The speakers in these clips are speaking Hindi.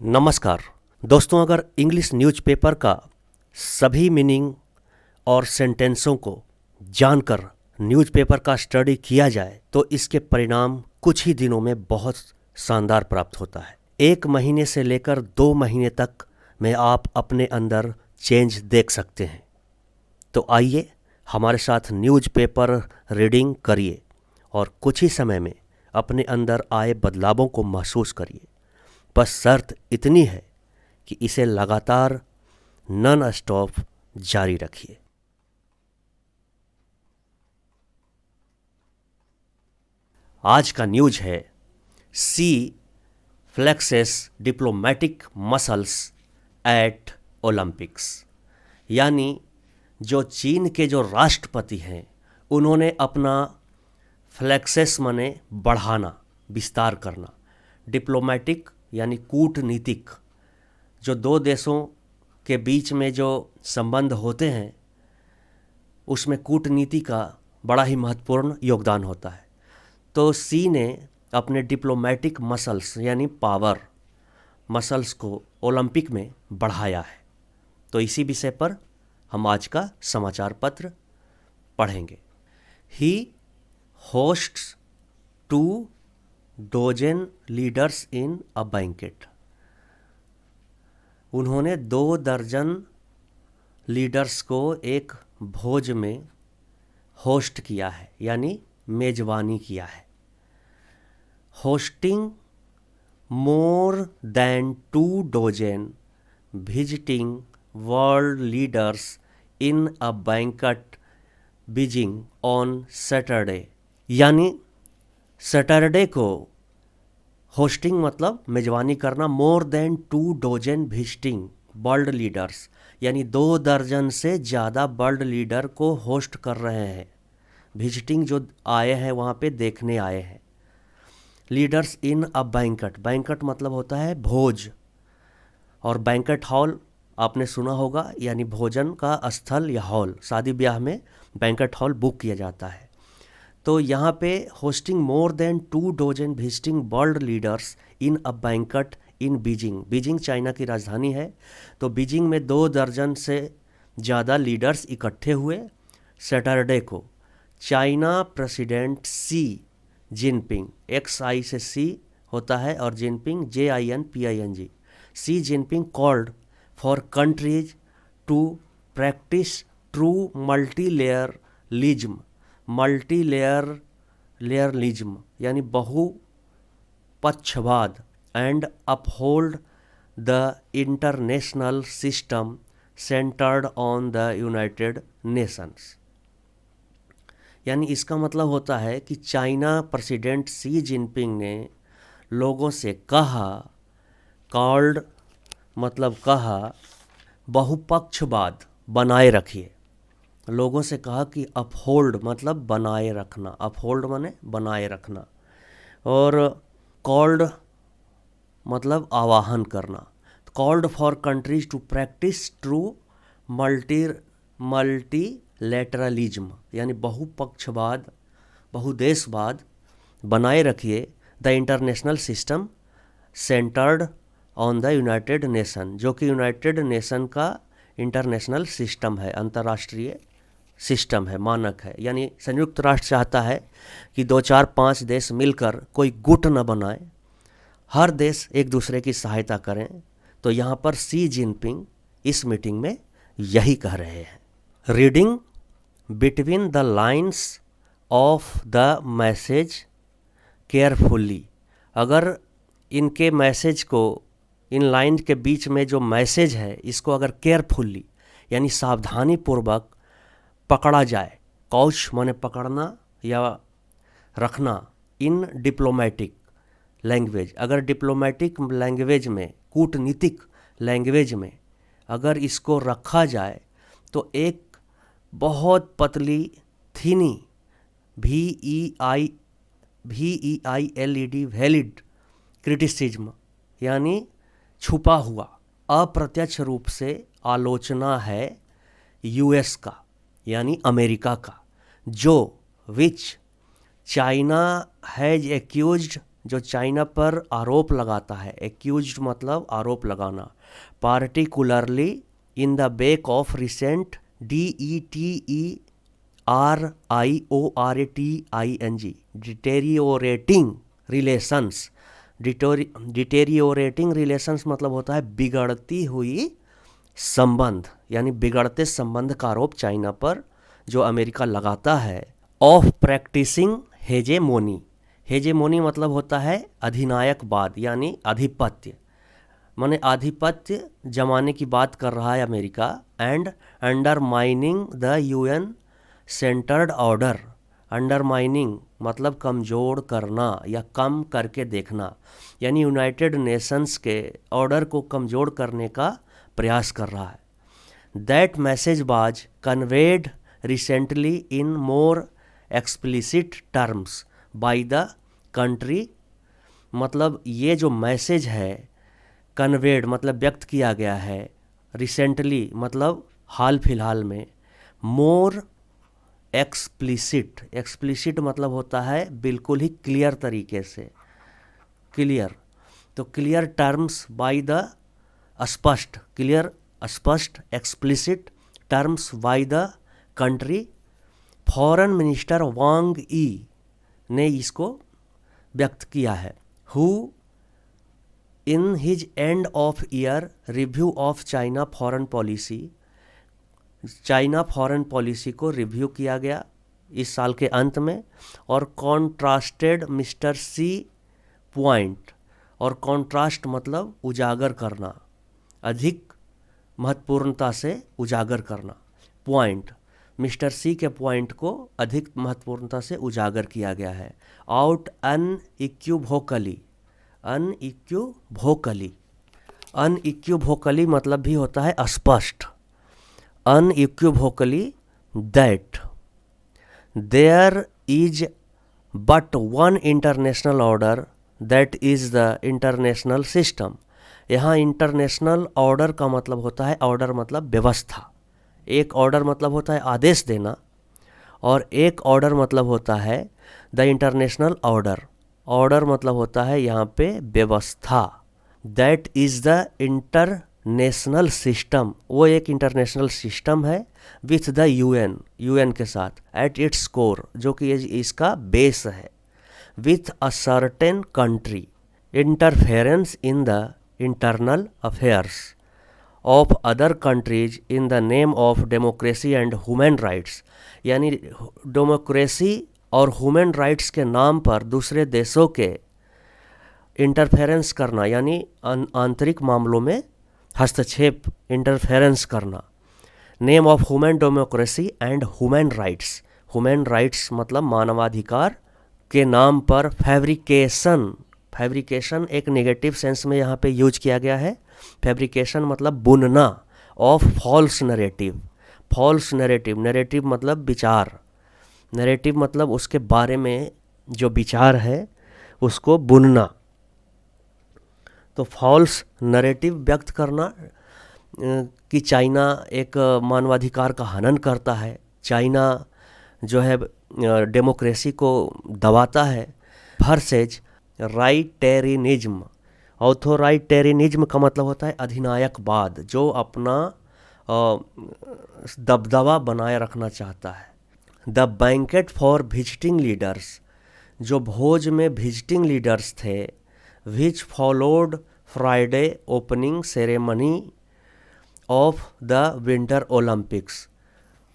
नमस्कार दोस्तों, अगर इंग्लिश न्यूज़पेपर का सभी मीनिंग और सेंटेंसों को जानकर न्यूज़पेपर का स्टडी किया जाए तो इसके परिणाम कुछ ही दिनों में बहुत शानदार प्राप्त होता है। 1 महीने से लेकर 2 महीने तक में आप अपने अंदर चेंज देख सकते हैं। तो आइए हमारे साथ न्यूज़पेपर रीडिंग करिए और कुछ ही समय में अपने अंदर आए बदलावों को महसूस करिए। बस शर्त इतनी है कि इसे लगातार नॉन स्टॉप जारी रखिए। आज का न्यूज है Xi flexes diplomatic muscles at Olympics, यानी जो चीन के जो राष्ट्रपति हैं उन्होंने अपना फ्लेक्सेस माने बढ़ाना, विस्तार करना, डिप्लोमेटिक यानी कूटनीतिक, जो 2 देशों के बीच में जो संबंध होते हैं उसमें कूटनीति का बड़ा ही महत्वपूर्ण योगदान होता है। तो सी ने अपने डिप्लोमेटिक मसल्स यानी पावर मसल्स को ओलंपिक में बढ़ाया है। तो इसी विषय पर हम आज का समाचार पत्र पढ़ेंगे। He hosts 2 dozen leaders in a banquet. उन्होंने 2 दर्जन लीडर्स को एक भोज में होस्ट किया है, यानी मेजबानी किया है। Hosting more than 2 dozen visiting world leaders in a banquet Beijing on Saturday, यानी सैटरडे को होस्टिंग मतलब मेजबानी करना, more than 2 dozen visiting world leaders, यानी 2 दर्जन से ज़्यादा वर्ल्ड लीडर को होस्ट कर रहे हैं। विजिटिंग जो आए हैं वहाँ पे देखने आए हैं। Leaders in a banquet, banquet मतलब होता है भोज, और बैंकेट हॉल आपने सुना होगा, यानी भोजन का स्थल या हॉल। शादी ब्याह में बैंकेट हॉल बुक किया जाता है। तो यहाँ पे hosting more than 2 dozen visiting world leaders in a banquet in Beijing. Beijing China की राजधानी है। तो बीजिंग में 2 दर्जन से ज़्यादा लीडर्स इकट्ठे हुए सैटरडे को। China president Xi Jinping, XI से सी होता है और Jinping JINPING, Xi Jinping called for countries to practise true multilateralism यानी बहुपक्षवाद and uphold the international system centred on the United Nations. यानी इसका मतलब होता है कि चाइना प्रेसिडेंट सी जिनपिंग ने लोगों से कहा, कॉल्ड मतलब कहा, बहुपक्षवाद बनाए रखिए। लोगों से कहा कि अपहोल्ड मतलब बनाए रखना, अपहोल्ड माने बनाए रखना, और कॉल्ड मतलब आवाहन करना। Called for countries to practise true multilateralism यानी बहुपक्षवाद, बहुदेशवाद बनाए रखिए। The international system centred on the United Nation, जो कि यूनाइटेड नेशन का इंटरनेशनल सिस्टम है, अंतर्राष्ट्रीय सिस्टम है, मानक है। यानी संयुक्त राष्ट्र चाहता है कि 2, 4, 5 देश मिलकर कोई गुट न बनाए, हर देश एक दूसरे की सहायता करें। तो यहाँ पर सी जिनपिंग इस मीटिंग में यही कह रहे हैं। Reading between the lines of the message carefully, अगर इनके मैसेज को, इन लाइन के बीच में जो मैसेज है इसको अगर केयरफुल्ली यानी सावधानी पूर्वक पकड़ा जाए, कौश माने पकड़ना या रखना, इन डिप्लोमेटिक लैंग्वेज, अगर डिप्लोमेटिक लैंग्वेज में, कूटनीतिक लैंग्वेज में अगर इसको रखा जाए तो एक बहुत पतली थीनी VEILED वैलिड क्रिटिसिज्म यानी छुपा हुआ अप्रत्यक्ष रूप से आलोचना है US का यानी अमेरिका का, जो विच चाइना हैज एक्यूज्ड जो चाइना पर आरोप लगाता है, एक्यूज्ड मतलब आरोप लगाना, particularly in the wake of recent DETERIORATING deteriorating relations. Deteriorating relations मतलब होता है बिगड़ती हुई संबंध, यानी बिगड़ते संबंध का आरोप चाइना पर जो अमेरिका लगाता है। ऑफ प्रैक्टिसिंग हेजेमोनी, हेजेमोनी मतलब होता है अधिनायकवाद यानी आधिपत्य, माने आधिपत्य जमाने की बात कर रहा है America. And undermining the UN centred order, undermining मतलब कमज़ोर करना या कम करके देखना, यानी यूनाइटेड नेशंस के ऑर्डर को कमज़ोर करने का प्रयास कर रहा है। That message was conveyed recently in more explicit terms by the country, मतलब ये जो मैसेज है कन्वेड मतलब व्यक्त किया गया है, रिसेंटली मतलब हाल फिलहाल में, मोर एक्सप्लिसिट, एक्सप्लिसिट मतलब होता है बिल्कुल ही क्लियर तरीके से, क्लियर, तो क्लियर टर्म्स बाय द स्पष्ट, क्लियर स्पष्ट, explicit terms by the country. Foreign minister Wang Yi ने इसको व्यक्त किया है। Who in his end of year review of China foreign policy, China foreign policy को रिव्यू किया गया इस साल के अंत में, और कॉन्ट्रास्टेड मिस्टर सी पॉइंट, और कॉन्ट्रास्ट मतलब उजागर करना, अधिक महत्वपूर्णता से उजागर करना, पॉइंट, मिस्टर सी के पॉइंट को अधिक महत्वपूर्णता से उजागर किया गया है। आउट अनइक्यूवोकली, अनइक्यूवोकली, अनइक्यूवोकली मतलब भी होता है स्पष्ट, unequivocally that there is but one international order that is the international system। यहाँ इंटरनेशनल ऑर्डर का मतलब होता है, ऑर्डर मतलब व्यवस्था, एक ऑर्डर मतलब होता है आदेश देना, और एक ऑर्डर मतलब होता है द इंटरनेशनल ऑर्डर, ऑर्डर मतलब होता है यहाँ पे व्यवस्था। That is the international system, वो एक इंटरनेशनल सिस्टम है, विथ द UN के साथ, एट इट्स कोर, जो कि इसका बेस है, with a certain country interference in the internal affairs of other countries in the name of democracy and human rights, यानी डेमोक्रेसी और ह्यूमन राइट्स के नाम पर दूसरे देशों के इंटरफेरेंस करना, यानी आंतरिक मामलों में हस्तक्षेप, इंटरफेरेंस करना। Name of human democracy and human rights, human rights मतलब मानवाधिकार के नाम पर फैब्रिकेशन, फैब्रिकेशन एक नेगेटिव सेंस में यहाँ पे यूज किया गया है। फैब्रिकेशन मतलब बुनना, of false narrative, false narrative, narrative मतलब विचार, नरेटिव मतलब उसके बारे में जो विचार है उसको बुनना। तो फॉल्स नरेटिव व्यक्त करना कि चाइना एक मानवाधिकार का हनन करता है, चाइना जो है डेमोक्रेसी को दबाता है। वर्सेज राइटेरिनिज्म, ऑथोराइटेरिनिज्म का मतलब होता है अधिनायकवाद, जो अपना दबदबा बनाए रखना चाहता है। The banquet for visiting leaders, जो भोज में विजिटिंग लीडर्स थे, which followed Friday opening ceremony of the winter Olympics,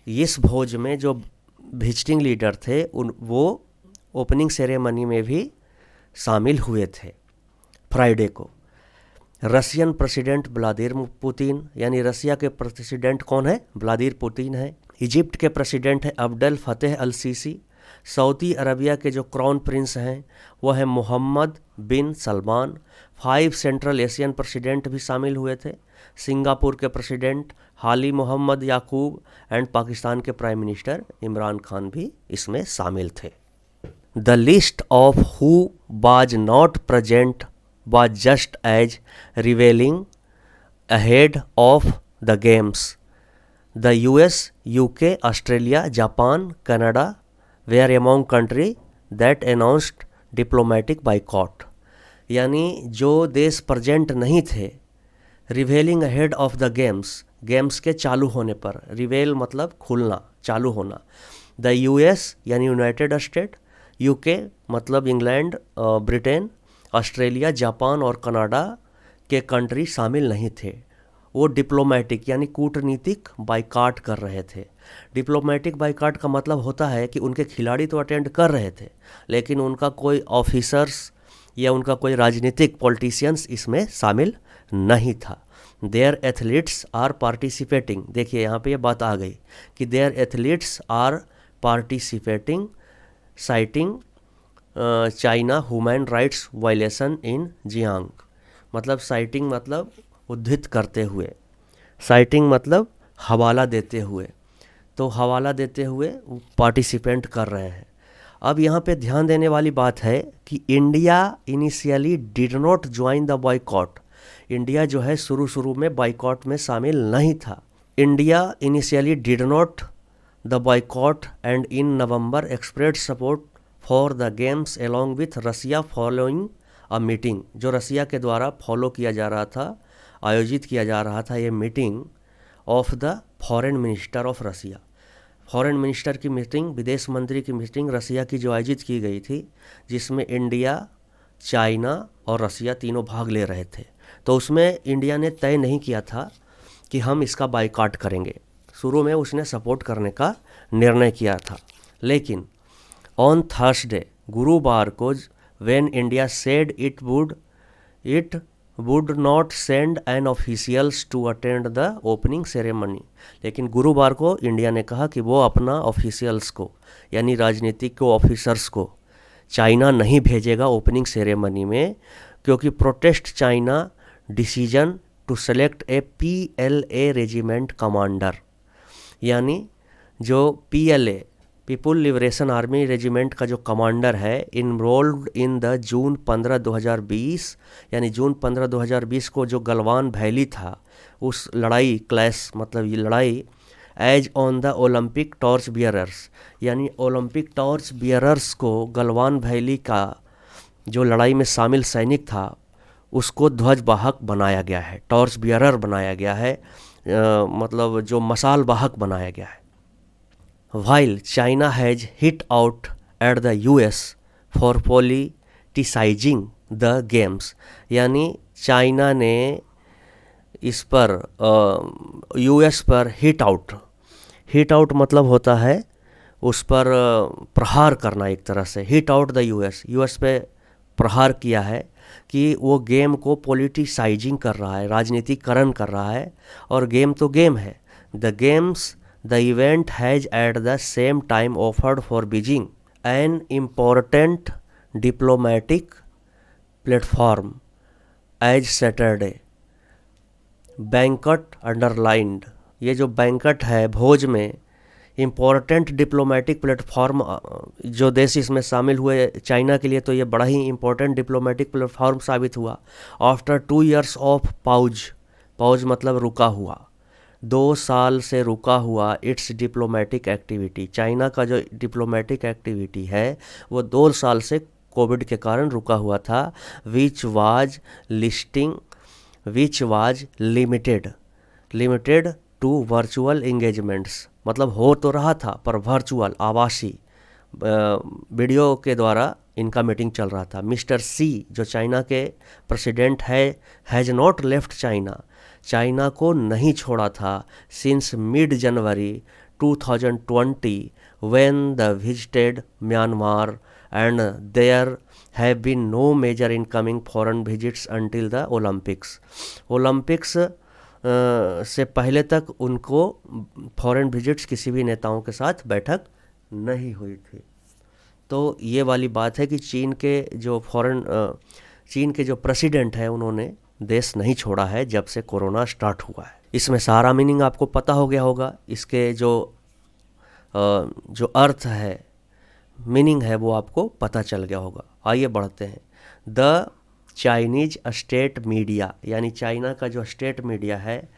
इस भोज में जो विजिटिंग लीडर थे वो ओपनिंग सेरेमनी में भी शामिल हुए थे फ्राइडे को। रशियन प्रेसिडेंट व्लादिमीर पुतिन, यानी रसिया के प्रेसिडेंट कौन है? व्लादिमीर पुतिन है। इजिप्ट के प्रेसिडेंट है अब्देल फतेह अल सीसी। सऊदी अरबिया के जो क्राउन प्रिंस हैं वो है मोहम्मद बिन सलमान। 5 सेंट्रल एशियन प्रेसिडेंट भी शामिल हुए थे। सिंगापुर के प्रेसिडेंट हाली मोहम्मद याकूब एंड पाकिस्तान के प्राइम मिनिस्टर इमरान खान भी इसमें शामिल थे। The list of who was not present was just as revealing ahead of the games. The US, UK, Australia, Japan, Canada were among countries that announced diplomatic boycott, यानी जो देश प्रेजेंट नहीं थे, revealing ahead of the games, games के चालू होने पर, रिवेल मतलब खुलना, चालू होना। द यूएस यानी यूनाइटेड स्टेट, यूके मतलब इंग्लैंड, ब्रिटेन, ऑस्ट्रेलिया, जापान और कनाडा के कंट्री शामिल नहीं थे। वो डिप्लोमेटिक यानी कूटनीतिक बाइकाट कर रहे थे। डिप्लोमेटिक बाइकाट का मतलब होता है कि उनके खिलाड़ी तो अटेंड कर रहे थे, लेकिन उनका कोई ऑफिसर्स या उनका कोई राजनीतिक पॉलिटिशियंस इसमें शामिल नहीं था। देयर एथलीट्स आर पार्टिसिपेटिंग, देखिए यहाँ पे ये बात आ गई कि there athletes are participating citing China human rights violation in Xinjiang, मतलब साइटिंग मतलब उद्धृत करते हुए, साइटिंग मतलब हवाला देते हुए, तो हवाला देते हुए पार्टिसिपेंट कर रहे हैं। अब यहाँ पे ध्यान देने वाली बात है कि India initially did not join the boycott, India जो है शुरू में बॉयकॉट में शामिल नहीं था। India initially did not the boycott and in November expressed support for the games along with Russia following a meeting, जो रसिया के द्वारा फॉलो किया जा रहा था, आयोजित किया जा रहा था ये meeting of the foreign minister of Russia, foreign minister की मीटिंग, विदेश मंत्री की मीटिंग रसिया की जो आयोजित की गई थी, जिसमें इंडिया, चाइना और रसिया तीनों भाग ले रहे थे। तो उसमें इंडिया ने तय नहीं किया था कि हम इसका बाइकाट करेंगे, शुरू में उसने सपोर्ट करने का निर्णय किया था। लेकिन ऑन थर्सडे, गुरुवार को, when India said it would not send an officials to attend the opening ceremony, लेकिन गुरुवार को इंडिया ने कहा कि वो अपना ऑफिशियल्स को यानी राजनीतिक को ऑफिसर्स को चाइना नहीं भेजेगा ओपनिंग सेरेमनी में, क्योंकि protest China decision to select a PLA regiment commander, यानी जो PLA people liberation army regiment का जो कमांडर है, इनरोल्ड इन द जून 15, 2020, यानी जून 15, 2020 को जो गलवान वैली था, उस लड़ाई क्लैश मतलब ये लड़ाई as on the Olympic torch bearers, यानी ओलंपिक टॉर्च बियरर्स को गलवान वैली का जो लड़ाई में शामिल सैनिक था उसको ध्वजवाहक बनाया गया है, टॉर्च बियरर बनाया गया है, मतलब जो मशाल वाहक बनाया गया है। While China has hit out at the US for politicizing the games, यानी चाइना ने इस पर US पर हिट आउट मतलब होता है उस पर प्रहार करना, एक तरह से हिट आउट द US पे प्रहार किया है कि वो गेम को पॉलिटिसाइजिंग कर रहा है, राजनीतिकरण कर रहा है, और गेम तो गेम है। The event has at the same time offered for Beijing an important diplomatic platform as Saturday banquet underlined, ये जो बैंकट है भोज में, इम्पोर्टेंट डिप्लोमेटिक प्लेटफॉर्म, जो देश इसमें शामिल हुए चाइना के लिए तो ये बड़ा ही इम्पोर्टेंट डिप्लोमेटिक प्लेटफॉर्म साबित हुआ। आफ्टर 2 years ऑफ पाउज मतलब रुका हुआ, 2 साल से रुका हुआ इट्स डिप्लोमेटिक एक्टिविटी, चाइना का जो डिप्लोमेटिक एक्टिविटी है वो 2 साल से कोविड के कारण रुका हुआ था। Which was limited to virtual engagements, मतलब हो तो रहा था पर वर्चुअल आभासी वीडियो के द्वारा इनका मीटिंग चल रहा था। मिस्टर सी जो चाइना के प्रेसिडेंट है, हैज़ नॉट लेफ्ट चाइना को नहीं छोड़ा था since mid January 2020 when the visited Myanmar and there have been no major incoming foreign visits until the Olympics से पहले तक उनको फॉरेन विजिट्स किसी भी नेताओं के साथ बैठक नहीं हुई थी। तो ये वाली बात है कि चीन के जो प्रेसिडेंट हैं उन्होंने देश नहीं छोड़ा है जब से कोरोना स्टार्ट हुआ है। इसमें सारा मीनिंग आपको पता हो गया होगा, इसके जो अर्थ है, मीनिंग है, वो आपको पता चल गया होगा। आइए बढ़ते हैं। द चाइनीज स्टेट मीडिया, यानी चाइना का जो स्टेट मीडिया है,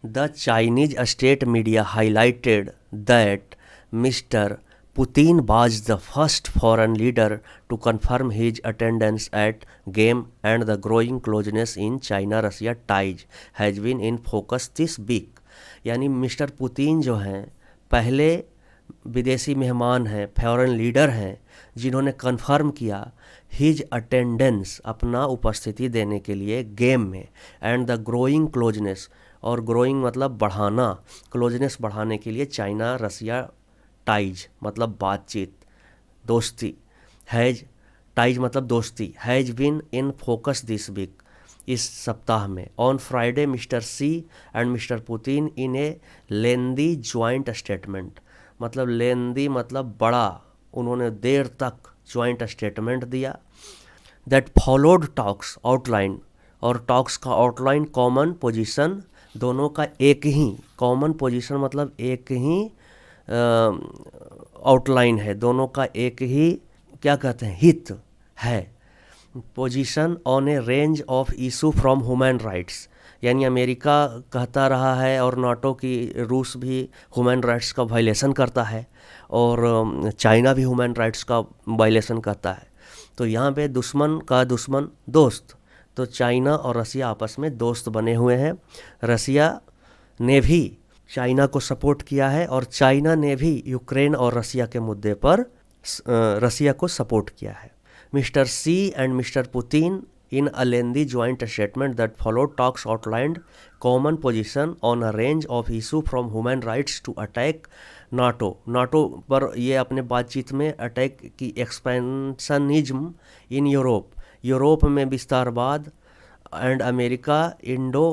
the Chinese state media highlighted that mister Putin was the first foreign leader to confirm his attendance at game, and the growing closeness in China-Russia ties has been in focus this week. यानी मिस्टर पुतिन जो हैं पहले विदेशी मेहमान हैं, फॉरेन लीडर हैं, जिन्होंने कन्फर्म किया हिज अटेंडेंस, अपना उपस्थिति देने के लिए गेम में, एंड द ग्रोइंग क्लोजनेस, और ग्रोइंग मतलब बढ़ाना, क्लोजनेस बढ़ाने के लिए चाइना रसिया टाइज मतलब बातचीत, दोस्ती, हैज टाइज मतलब दोस्ती, has been in focus this week, इस सप्ताह में। On Friday mister Xi and mister Putin in a lengthy joint statement, मतलब लेंदी मतलब बड़ा, उन्होंने देर तक ज्वाइंट स्टेटमेंट दिया। दैट फॉलोड टॉक्स आउटलाइन, और टॉक्स का आउटलाइन कॉमन पोजीशन, दोनों का एक ही, कॉमन पोजीशन मतलब एक ही आउटलाइन है, दोनों का एक ही क्या कहते हैं हित है। Position on A range of issue from human rights, यानी अमेरिका कहता रहा है और नाटो की रूस भी ह्यूमन राइट्स का वायलेशन करता है, और चाइना भी ह्यूमन राइट्स का वायलेशन करता है। तो यहाँ पे दुश्मन का दुश्मन दोस्त, तो चाइना और रसिया आपस में दोस्त बने हुए हैं। रसिया ने भी चाइना को सपोर्ट किया है, और चाइना ने भी यूक्रेन और रसिया के मुद्दे पर रसिया को सपोर्ट किया है। Mister Xi and mister Putin in a lengthy joint statement that followed talks outlined common position on a range of issue from human rights to attack NATO पर ये अपने बातचीत में अटैक की एक्सपेंशनिज्म इन यूरोप में विस्तारवाद, and America Indo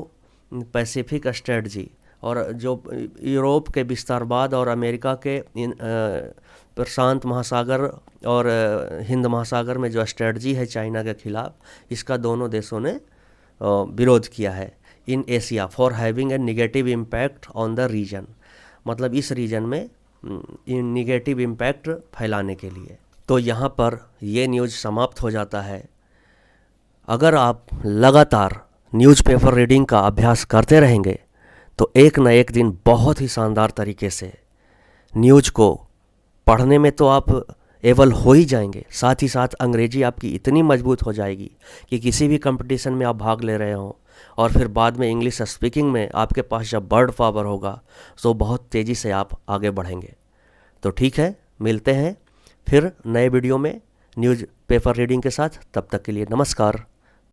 Pacific strategy, और जो यूरोप के विस्तारवाद और अमेरिका के प्रशांत महासागर और हिंद महासागर में जो स्ट्रेटजी है चाइना के खिलाफ, इसका दोनों देशों ने विरोध किया है। In Asia for having a negative impact on the region, मतलब इस रीजन में निगेटिव इम्पैक्ट फैलाने के लिए। तो यहाँ पर ये न्यूज़ समाप्त हो जाता है। अगर आप लगातार न्यूज़पेपर रीडिंग का अभ्यास करते रहेंगे तो एक न एक दिन बहुत ही शानदार तरीके से न्यूज़ को पढ़ने में तो आप एबल हो ही जाएंगे, साथ ही साथ अंग्रेजी आपकी इतनी मजबूत हो जाएगी कि किसी भी कंपटीशन में आप भाग ले रहे हों, और फिर बाद में इंग्लिश स्पीकिंग में आपके पास जब वर्ड पावर होगा तो बहुत तेज़ी से आप आगे बढ़ेंगे। तो ठीक है, मिलते हैं फिर नए वीडियो में न्यूज़ पेपर रीडिंग के साथ। तब तक के लिए नमस्कार।